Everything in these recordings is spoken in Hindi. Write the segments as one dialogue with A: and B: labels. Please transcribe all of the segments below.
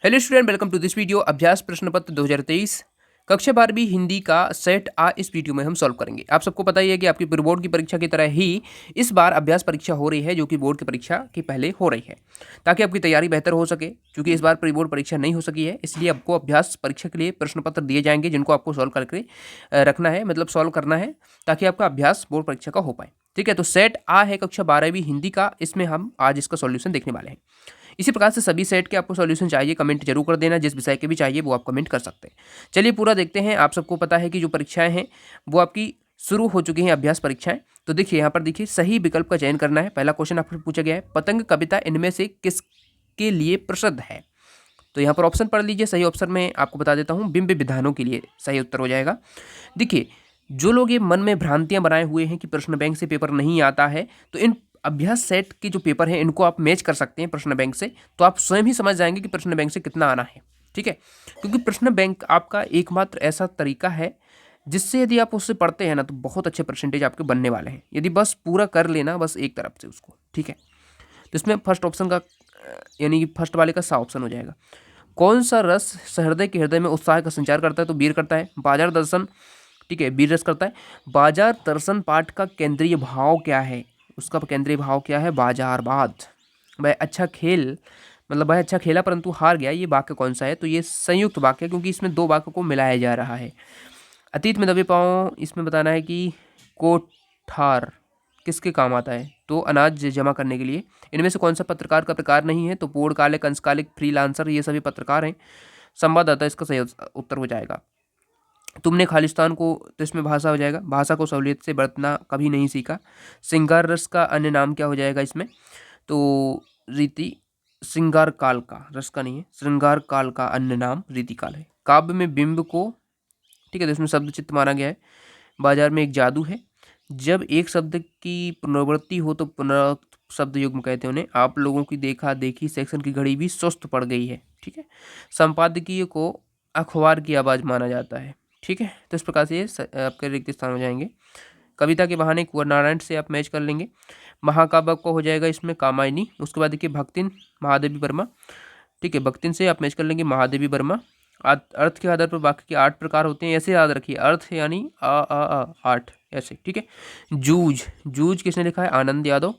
A: Hello student, welcome to this video. अभ्यास प्रश्न पत्र 2023 कक्षा 12वीं हिंदी का सेट आ इस वीडियो में हम सॉल्व करेंगे। आप सबको पता ही है कि आपकी प्री बोर्ड की परीक्षा की तरह ही इस बार अभ्यास परीक्षा हो रही है, जो कि बोर्ड की परीक्षा की पहले हो रही है, ताकि आपकी तैयारी बेहतर हो सके। क्योंकि इस बार प्री बोर्ड परीक्षा नहीं हो सकी है, इसलिए आपको अभ्यास परीक्षा के लिए प्रश्न पत्र दिए जाएंगे, जिनको आपको सॉल्व करके रखना है, मतलब सॉल्व करना है, ताकि आपका अभ्यास बोर्ड परीक्षा का हो पाए। ठीक है, तो सेट आ है कक्षा 12वीं हिंदी का, इसमें हम आज इसका सॉल्यूशन देखने वाले हैं। इसी प्रकार से सभी सेट के आपको सॉल्यूशन चाहिए, कमेंट जरूर कर देना। जिस विषय के भी चाहिए वो आप कमेंट कर सकते हैं। चलिए पूरा देखते हैं। आप सबको पता है कि जो परीक्षाएं हैं वो आपकी शुरू हो चुकी हैं, अभ्यास परीक्षाएं। तो देखिए यहाँ पर देखिए, सही विकल्प का चयन करना है। पहला क्वेश्चन आपसे पूछा गया है, पतंग कविता इनमें से किसके लिए प्रसिद्ध है? तो यहाँ पर ऑप्शन पढ़ लीजिए। सही ऑप्शन में आपको बता देता हूँ, बिंब विधानों के लिए सही उत्तर हो जाएगा। देखिए, जो लोग ये मन में भ्रांतियां बनाए हुए हैं कि प्रश्न बैंक से पेपर नहीं आता है, तो इन अभ्यास सेट के जो पेपर हैं इनको आप मैच कर सकते हैं प्रश्न बैंक से, तो आप स्वयं ही समझ जाएंगे कि प्रश्न बैंक से कितना आना है। ठीक है, क्योंकि प्रश्न बैंक आपका एकमात्र ऐसा तरीका है जिससे यदि आप उससे पढ़ते हैं ना, तो बहुत अच्छे परसेंटेज आपके बनने वाले हैं, यदि बस पूरा कर लेना बस एक तरफ से उसको। ठीक है, तो इसमें फर्स्ट ऑप्शन का यानी कि फर्स्ट वाले का सा ऑप्शन हो जाएगा। कौन सा रस सहृदय के हृदय में उत्साह का संचार करता है? तो वीर करता है। बाजार दर्शन, ठीक है, वीर रस करता है। बाजार दर्शन पाठ का केंद्रीय भाव क्या है? उसका केंद्रीय भाव क्या है? बाजारवाद। वह अच्छा खेल, मतलब वह अच्छा खेला परंतु हार गया, ये वाक्य कौन सा है? तो ये संयुक्त वाक्य है, क्योंकि इसमें दो वाक्यों को मिलाया जा रहा है। अतीत में दबे पाँव, इसमें बताना है कि कोठार किसके काम आता है? तो अनाज जमा करने के लिए। इनमें से कौन सा पत्रकार का प्रकार नहीं है? तो पूर्णकालिक, अंशकालिक, फ्रीलांसर, ये सभी पत्रकार हैं। संवाददाता इसका सही उत्तर हो जाएगा। तुमने खालिस्तान को, तो इसमें भाषा हो जाएगा। भाषा को सहूलियत से बरतना कभी नहीं सीखा। श्रृंगार रस का अन्य नाम क्या हो जाएगा इसमें? तो रीति, श्रृंगार काल का, रस का नहीं है, श्रृंगार काल का अन्य नाम रीति काल है। काव्य में बिंब को, ठीक है, तो इसमें शब्द चित्त माना गया है। बाजार में एक जादू है। जब एक शब्द की पुनरावृत्ति हो तो पुनरावृत्त शब्द युग्म कहते हैं उन्हें। आप लोगों की देखा देखी सेक्शन की घड़ी भी सुस्त पड़ गई है। ठीक है, संपादकीय को अखबार की आवाज़ माना जाता है। ठीक है, तो इस प्रकार से ये आपके रिक्त स्थान हो जाएंगे। कविता के बहाने कुंवर नारायण से आप मैच कर लेंगे। महाकाव्य आपको हो जाएगा इसमें कामायनी। उसके बाद देखिए भक्तिन, महादेवी वर्मा। ठीक है, भक्तिन से आप मैच कर लेंगे महादेवी वर्मा। अर्थ के आधार पर वाक्य के 8 प्रकार होते हैं, ऐसे याद रखिए। अर्थ यानी आ 8 ऐसे। ठीक है, जूझ, जूझ किसने लिखा है? आनंद यादव।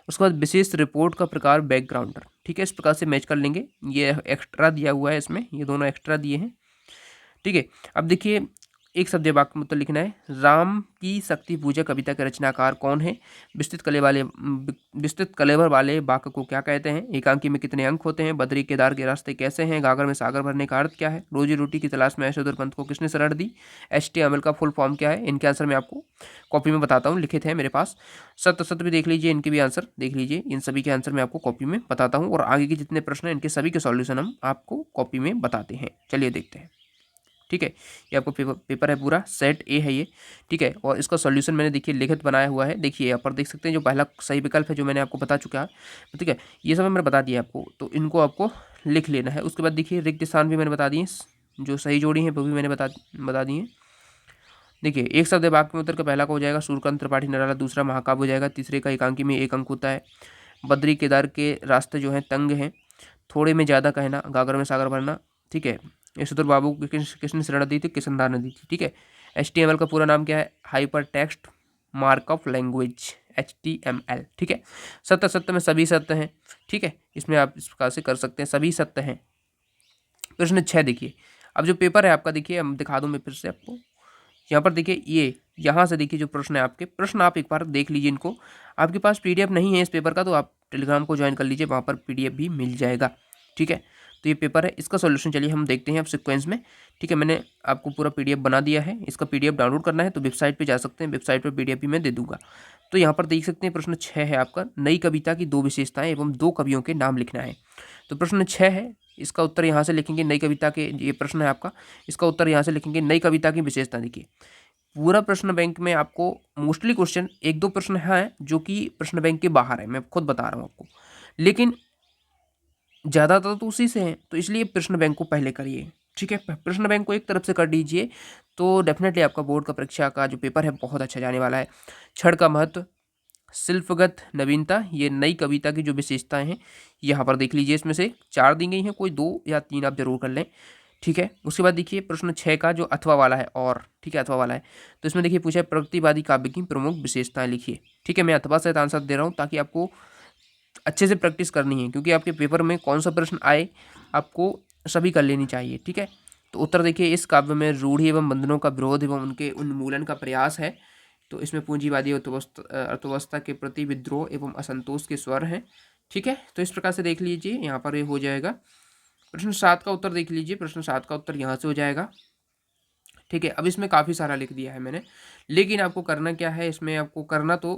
A: उसके बाद विशेष रिपोर्ट का प्रकार बैकग्राउंडर। ठीक है, इस प्रकार से मैच कर लेंगे। ये एक्स्ट्रा दिया हुआ है इसमें, ये दोनों एक्स्ट्रा दिए हैं। ठीक है, अब देखिए एक शब्द वाक्य में उत्तर लिखना है। राम की शक्ति पूजा कविता के रचनाकार कौन है? विस्तृत कलेवर वाले वाक्य को क्या कहते हैं? एकांकी में कितने अंक होते हैं? बद्री केदार के रास्ते कैसे हैं? गागर में सागर भरने का अर्थ क्या है? रोजी रोटी की तलाश में ऐशोधर पंथ को किसने शरण दी? HTML का फुल फॉर्म क्या है? इनके आंसर मैं आपको कॉपी में बताता हूँ, लिखित है मेरे पास। सत्य सत्य भी देख लीजिए, इनके भी आंसर देख लीजिए। इन सभी के आंसर मैं आपको कॉपी में बताता हूँ, और आगे के जितने प्रश्न हैं इनके सभी के सॉल्यूशन हम आपको कॉपी में बताते हैं। चलिए देखते हैं। ठीक है, ये आपको पेपर है पूरा, सेट ए है ये। ठीक है, और इसका सॉल्यूशन मैंने देखिए लिखित बनाया हुआ है। देखिए यहाँ पर देख सकते हैं, जो पहला सही विकल्प है जो मैंने आपको बता चुका है। ठीक है, ये सब मैंने बता दिया आपको, तो इनको आपको लिख लेना है। उसके बाद देखिए रिक्त स्थान भी मैंने बता दिए, जो सही जोड़ी हैं वो भी मैंने बता दिए। देखिए एक शब्द वाक्य में उत्तर का पहला का हो जाएगा सूर्यकांत त्रिपाठी निराला, दूसरा महाकाव्य हो जाएगा, तीसरे का एकांकी में एक अंक होता है। बद्री केदार के रास्ते जो हैं तंग हैं। थोड़े में ज़्यादा कहना, गागर में सागर भरना। ठीक है, यशोधर बाबू को किसने शरण दी थी? किशनदार ने दी थी। ठीक है, HTML का पूरा नाम क्या है? Hyper text markup language, HTML। ठीक है, सत्य सत्य में सभी सत्य हैं। ठीक है, इसमें आप इस प्रकार से कर सकते हैं, सभी सत्य हैं। प्रश्न 6 देखिए, अब जो पेपर है आपका, देखिए हम दिखा दूं मैं फिर से आपको। यहाँ पर देखिए, ये यहाँ से देखिए जो प्रश्न है आपके, प्रश्न आप एक बार देख लीजिए इनको। आपके पास PDF नहीं है इस पेपर का, तो आप टेलीग्राम को ज्वाइन कर लीजिए, वहाँ पर PDF भी मिल जाएगा। ठीक है, तो ये पेपर है, इसका सॉल्यूशन चलिए हम देखते हैं अब सीक्वेंस में। ठीक है, मैंने आपको पूरा PDF बना दिया है। इसका PDF डाउनलोड करना है तो वेबसाइट पे जा सकते हैं, वेबसाइट पर PDF भी मैं दे दूंगा। तो यहाँ पर देख सकते हैं प्रश्न 6 है आपका, नई कविता की 2 विशेषताएं एवं 2 कवियों के नाम लिखना है। तो प्रश्न 6 है, इसका उत्तर यहाँ से लिखेंगे। नई कविता के, ये प्रश्न है आपका, इसका उत्तर यहाँ से लिखेंगे। नई कविता की विशेषता देखिए, पूरा प्रश्न बैंक में आपको मोस्टली क्वेश्चन, एक दो प्रश्न हैं जो कि प्रश्न बैंक के बाहर है, मैं खुद बता रहा हूँ आपको, लेकिन ज़्यादातर तो उसी से हैं, तो इसलिए प्रश्न बैंक को पहले करिए। ठीक है, प्रश्न बैंक को एक तरफ से कर दीजिए, तो डेफिनेटली आपका बोर्ड का परीक्षा का जो पेपर है बहुत अच्छा जाने वाला है। क्षण का महत्व, शिल्पगत नवीनता, ये नई कविता की जो विशेषताएं हैं यहाँ पर देख लीजिए, इसमें से 4 दी गई हैं, कोई 2 या 3 आप जरूर कर लें। ठीक है, उसके बाद देखिए प्रश्न 6 का जो अथवा वाला है, और ठीक है अथवा वाला है, तो इसमें देखिए पूछा है प्रगतिवादी काव्य की प्रमुख विशेषताएं लिखिए। ठीक है, मैं अथवा से आंसर दे रहा हूँ ताकि आपको अच्छे से प्रैक्टिस करनी है, क्योंकि आपके पेपर में कौन सा प्रश्न आए आपको सभी कर लेनी चाहिए। ठीक है, तो उत्तर देखिए, इस काव्य में रूढ़ि एवं बंधनों का विरोध एवं उनके उन्मूलन का प्रयास है। तो इसमें पूंजीवादी अर्थव्यवस्था के प्रति विद्रोह एवं असंतोष के स्वर हैं। ठीक है, तो इस प्रकार से देख लीजिए, यहाँ पर ये हो जाएगा। प्रश्न 7 का उत्तर देख लीजिए, प्रश्न 7 का उत्तर यहाँ से हो जाएगा। ठीक है, अब इसमें काफ़ी सारा लिख दिया है मैंने, लेकिन आपको करना क्या है, इसमें आपको करना तो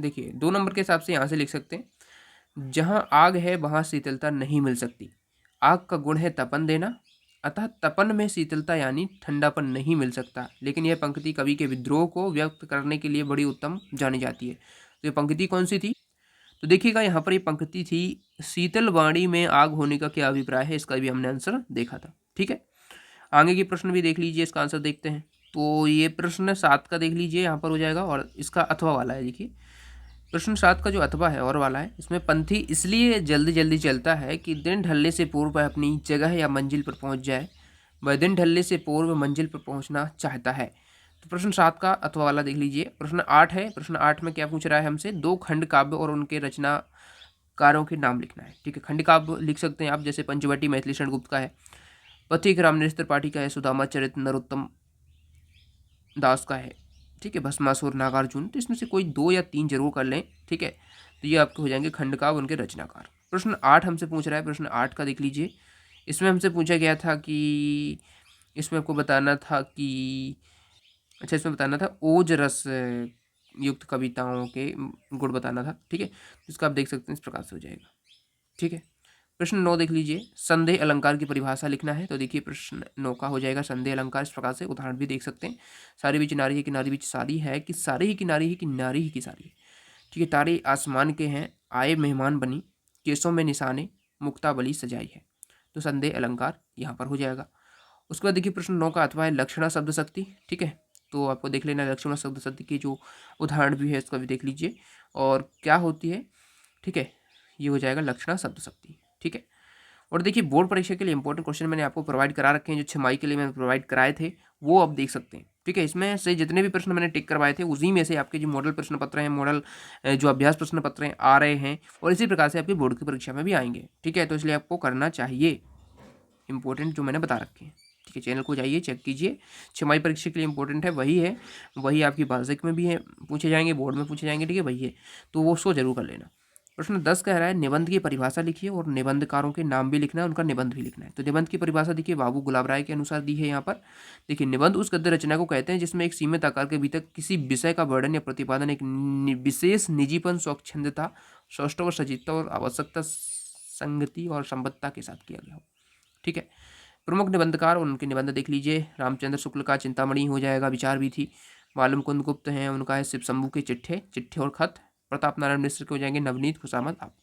A: देखिए 2 नंबर के हिसाब से यहाँ से लिख सकते हैं, जहाँ आग है वहाँ शीतलता नहीं मिल सकती, आग का गुण है तपन देना, अतः तपन में शीतलता यानी ठंडापन नहीं मिल सकता। लेकिन यह पंक्ति कवि के विद्रोह को व्यक्त करने के लिए बड़ी उत्तम जानी जाती है। तो ये पंक्ति कौन सी थी, तो देखिएगा यहाँ पर ये पंक्ति थी, शीतल वाणी में आग होने का क्या अभिप्राय है, इसका भी हमने आंसर देखा था। ठीक है, आगे के प्रश्न भी देख लीजिए, इसका आंसर देखते हैं। तो ये प्रश्न 7 का देख लीजिए, यहाँ पर हो जाएगा, और इसका अथवा वाला है। देखिए प्रश्न 7 का जो अथवा है और वाला है, इसमें पंथी इसलिए जल्दी जल्दी चलता है कि दिन ढलने से पूर्व वह अपनी जगह या मंजिल पर पहुंच जाए, वह दिन ढलने से पूर्व मंजिल पर पहुंचना चाहता है। तो प्रश्न 7 का अथवा वाला देख लीजिए। प्रश्न 8 है, प्रश्न 8 में क्या पूछ रहा है हमसे, 2 खंड काव्य और उनके रचनाकारों के नाम लिखना है। ठीक है, खंड काव्य लिख सकते हैं आप, जैसे पंचवटी मैथिली शरण गुप्त का है, पथिक रामनेत्र त्रिपाठी का है, सुदामा चरित नरोत्तम दास का है। ठीक है, भस्मासुर नागार्जुन, तो इसमें से कोई 2 या 3 जरूर कर लें। ठीक है, तो ये आपके हो जाएंगे खंडकाव्य उनके रचनाकार। प्रश्न 8 हमसे पूछ रहा है, प्रश्न 8 का देख लीजिए। इसमें हमसे पूछा गया था कि इसमें आपको बताना था कि अच्छा, इसमें बताना था ओज रस युक्त कविताओं के गुण बताना था। ठीक है, इसका आप देख सकते हैं, इस प्रकार से हो जाएगा। ठीक है, प्रश्न 9 देख लीजिए, संदेह अलंकार की परिभाषा लिखना है। तो देखिए प्रश्न 9 का हो जाएगा संदेह अलंकार, इस प्रकार से उदाहरण भी देख सकते हैं। सारी बीच नारी है कि नारी बीच सारी है, कि सारी ही की नारी है कि नारी ही की सारी है। ठीक है, तारे आसमान के हैं, आए मेहमान बनी, केसों में निशाने, मुक्तावली सजाई है। तो संदेह अलंकार यहाँ पर हो जाएगा। उसके बाद देखिए प्रश्न 9 का अथवा है लक्षणा शब्द शक्ति। ठीक है, तो आपको देख लेना लक्षणा शब्द शक्ति की जो उदाहरण भी है, इसका भी देख लीजिए और क्या होती है। ठीक है, ये हो जाएगा लक्षणा शब्द शक्ति। ठीक है, और देखिए बोर्ड परीक्षा के लिए इंपॉर्टेंट क्वेश्चन मैंने आपको प्रोवाइड करा रखे हैं, जो 6 के लिए मैंने प्रोवाइड कराए थे, वो आप देख सकते हैं। ठीक है, इसमें से जितने भी प्रश्न मैंने टिक करवाए थे, उसी में से आपके जो मॉडल प्रश्न पत्र हैं, मॉडल जो अभ्यास प्रश्न पत्र हैं आ रहे हैं, और इसी प्रकार से आपकी बोर्ड की परीक्षा में भी आएंगे। ठीक है, तो इसलिए आपको करना चाहिए इंपॉर्टेंट जो मैंने बता रखे हैं। ठीक है, चैनल को जाइए, चेक कीजिए, 6 परीक्षा के लिए इंपॉर्टेंट है, वही है, वही आपकी वार्षिक में भी है, पूछे जाएंगे, बोर्ड में पूछे जाएंगे। ठीक है, वही है, तो वो उसको जरूर कर लेना। प्रश्न 10 कह रहा है निबंध की परिभाषा लिखिए और निबंधकारों के नाम भी लिखना है, उनका निबंध भी लिखना है। तो निबंध की परिभाषा देखिए बाबू गुलाब राय के अनुसार दी है यहाँ पर। देखिए निबंध उस गद्य रचना को कहते हैं जिसमें एक सीमित आकार के भीतर किसी विषय का वर्णन या प्रतिपादन एक विशेष निजीपन, स्वच्छंदता, सौष्ठव और सजीवता और आवश्यकता, संगति और संबद्धता के साथ किया गया हो। ठीक है, प्रमुख निबंधकार और उनके निबंध देख लीजिए। रामचंद्र शुक्ल का चिंतामणि हो जाएगा, विचार भी थी। मालूम कुंद गुप्त हैं, उनका है शिव शंभू के चिट्ठे और खत। प्रताप नारायण मिश्र के हो जाएंगे नवनीत, खुशामद आप।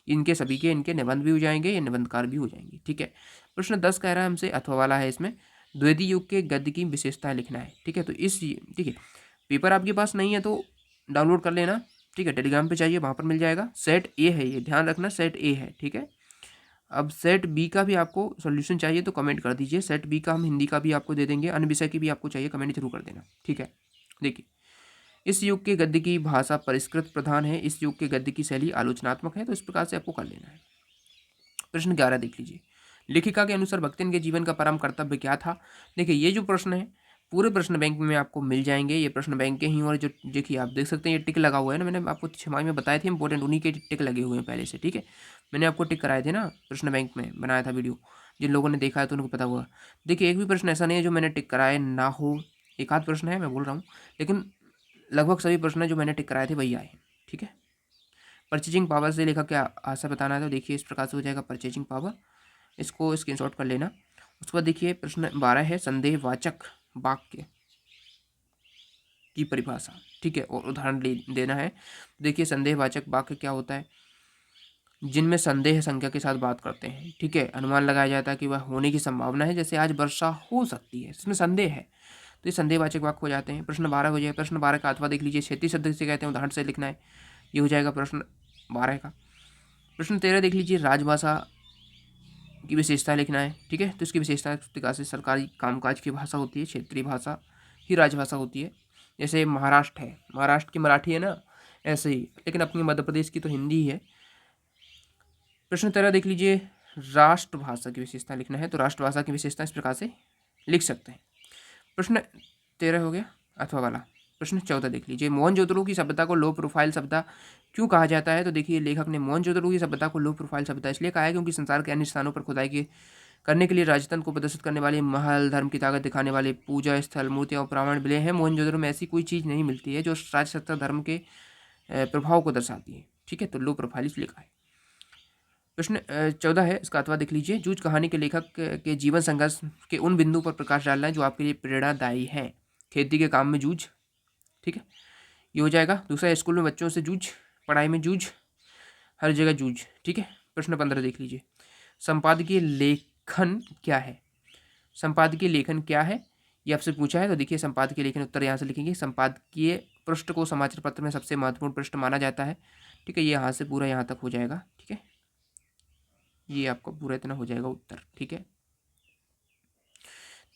A: इनके सभी के इनके निबंध भी हो जाएंगे, ये निबंधकार भी हो जाएंगे। ठीक है, प्रश्न 10 कह रहा है हमसे अथवा वाला है, इसमें द्वितीय युग के गद्य की विशेषताएं लिखना है। ठीक है, तो ठीक है, पेपर आपके पास नहीं है तो डाउनलोड कर लेना। ठीक है, टेलीग्राम पे चाहिए, वहाँ पर मिल जाएगा। सेट ए है, ये ध्यान रखना, सेट ए है। ठीक है, अब सेट बी का भी आपको सॉल्यूशन चाहिए तो कमेंट कर दीजिए, सेट बी का हम हिंदी का भी आपको दे देंगे, अन्य विषय की भी आपको चाहिए कमेंट जरूर कर देना। ठीक है, देखिए इस युग के गद्य की भाषा परिष्कृत प्रधान है, इस युग के गद्य की शैली आलोचनात्मक है, तो इस प्रकार से आपको कर लेना है। प्रश्न 11 देख लीजिए, लेखिका के अनुसार भक्तिन के जीवन का परम कर्तव्य क्या था। देखिए ये जो प्रश्न है पूरे प्रश्न बैंक में आपको मिल जाएंगे, ये प्रश्न बैंक के ही, और जो देखिए आप देख सकते हैं ये टिक लगा हुआ है ना, मैंने आपको 6 में बताए थे इंपॉर्टेंट, उन्हीं के टिक लगे हुए हैं पहले से। ठीक है, मैंने आपको टिक कराए थे ना, प्रश्न बैंक में बनाया था वीडियो, जिन लोगों ने देखा है तो उनको पता हुआ। देखिए एक भी प्रश्न ऐसा नहीं है जो मैंने टिक कराए ना हो, एक आध प्रश्न है मैं बोल रहा हूँ, लेकिन लगभग सभी प्रश्न जो मैंने टिक कराए थे वही आए। ठीक है, परचेजिंग पावर से लेखक क्या आशा बताना है, तो देखिए इस प्रकार से हो जाएगा परचेजिंग पावर, इसको स्क्रीनशॉट कर लेना। उसके बाद देखिए प्रश्न 12 है संदेहवाचक वाक्य की परिभाषा। ठीक है, और उदाहरण देना है। देखिए संदेहवाचक वाक्य क्या होता है, जिनमें संदेह संख्या के साथ बात करते हैं। ठीक है, अनुमान लगाया जाता है कि वह होने की संभावना है, जैसे आज वर्षा हो सकती है, इसमें संदेह है, तो ये संदेहवाचक वाक्य हो जाते हैं। प्रश्न 12 हो जाए, प्रश्न 12 का अथवा देख लीजिए, 36 शब्द से कहते हैं, उदाहरण से लिखना है। ये हो जाएगा प्रश्न 12 का। प्रश्न 13 देख लीजिए, राजभाषा की विशेषता लिखना है। ठीक है, तो इसकी विशेषता इस प्रकार से, सरकारी कामकाज की भाषा होती है, क्षेत्रीय भाषा ही राजभाषा होती है। जैसे महाराष्ट्र है, महाराष्ट्र की मराठी है ना, ऐसे ही, लेकिन अपनी मध्य प्रदेश की तो हिंदी ही है। प्रश्न 13 देख लीजिए, राष्ट्रभाषा की विशेषता लिखना है। तो राष्ट्रभाषा की विशेषता इस प्रकार से लिख सकते हैं। प्रश्न 13 हो गया अथवा वाला। प्रश्न 14 देख लीजिए, मोहनजोदड़ो की सभ्यता को लो प्रोफाइल सभ्यता क्यों कहा जाता है। तो देखिए, लेखक ने मोहनजोदड़ो की सभ्यता को लो प्रोफाइल सभ्यता इसलिए कहा है क्योंकि संसार के अन्य स्थानों पर खुदाई करने के लिए राजतंत्र को प्रदर्शित करने वाले महल, धर्म की ताकत दिखाने वाले पूजा स्थल, मूर्तियाँ और प्रमाण मिले हैं। मोहनजोदड़ो में ऐसी कोई चीज़ नहीं मिलती है जो राजसत्ता धर्म के प्रभाव को दर्शाती है। ठीक है, तो लो प्रोफाइल इसलिए कहा है। प्रश्न 14 है, इसका अथवा देख लीजिए, जूझ कहानी के लेखक के जीवन संघर्ष के उन बिंदु पर प्रकाश डालना है जो आपके लिए प्रेरणादायी है। खेती के काम में जूझ, ठीक है, ये हो जाएगा। दूसरा, स्कूल में बच्चों से जूझ, पढ़ाई में जूझ, हर जगह जूझ। ठीक है, प्रश्न 15 देख लीजिए, संपादकीय लेखन क्या है। संपादकीय लेखन क्या है, ये आपसे पूछा है। तो देखिए, संपादकीय लेखन उत्तर यहाँ से लिखेंगे। संपादकीय पृष्ठ को समाचार पत्र में सबसे महत्वपूर्ण पृष्ठ माना जाता है। ठीक है, ये यहाँ से पूरा यहाँ तक हो जाएगा। ठीक है, ये आपका पूरा इतना हो जाएगा उत्तर। ठीक है,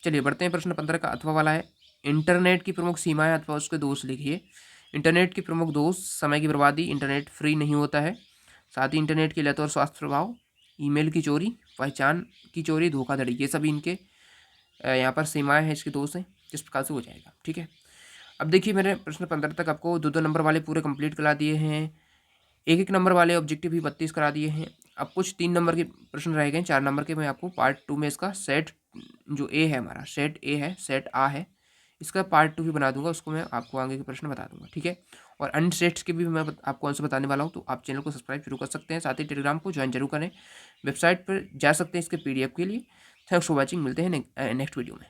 A: चलिए बढ़ते हैं। प्रश्न 15 का अथवा वाला है, इंटरनेट की प्रमुख सीमाएं अथवा उसके दोष लिखिए। इंटरनेट की प्रमुख दोष, समय की बर्बादी, इंटरनेट फ्री नहीं होता है, साथ ही इंटरनेट की लत और स्वास्थ्य प्रभाव, ईमेल की चोरी, पहचान की चोरी, धोखाधड़ी, ये सभी इनके यहाँ पर सीमाएं हैं, इसके दोष हैं। जिस प्रकार से हो जाएगा। ठीक है, अब देखिए, मैंने प्रश्न 15 तक आपको 2-2 नंबर वाले पूरे कंप्लीट करा दिए हैं, 1-1 नंबर वाले ऑब्जेक्टिव भी 32 करा दिए हैं। अब कुछ 3 नंबर के प्रश्न रह गए, 4 नंबर के मैं आपको पार्ट 2 में इसका सेट जो ए है, हमारा सेट ए है, सेट आ है, इसका पार्ट 2 भी बना दूंगा, उसको मैं आपको आगे के प्रश्न बता दूंगा। ठीक है, और अन्य सेट्स के भी मैं आपको आंसर बताने वाला हूँ। तो आप चैनल को सब्सक्राइब जरूर कर सकते हैं, साथ ही टेलीग्राम को ज्वाइन जरूर करें, वेबसाइट पर जा सकते हैं इसके PDF के लिए। थैंक्स फॉर वॉचिंग, मिलते हैं नेक्स्ट वीडियो में।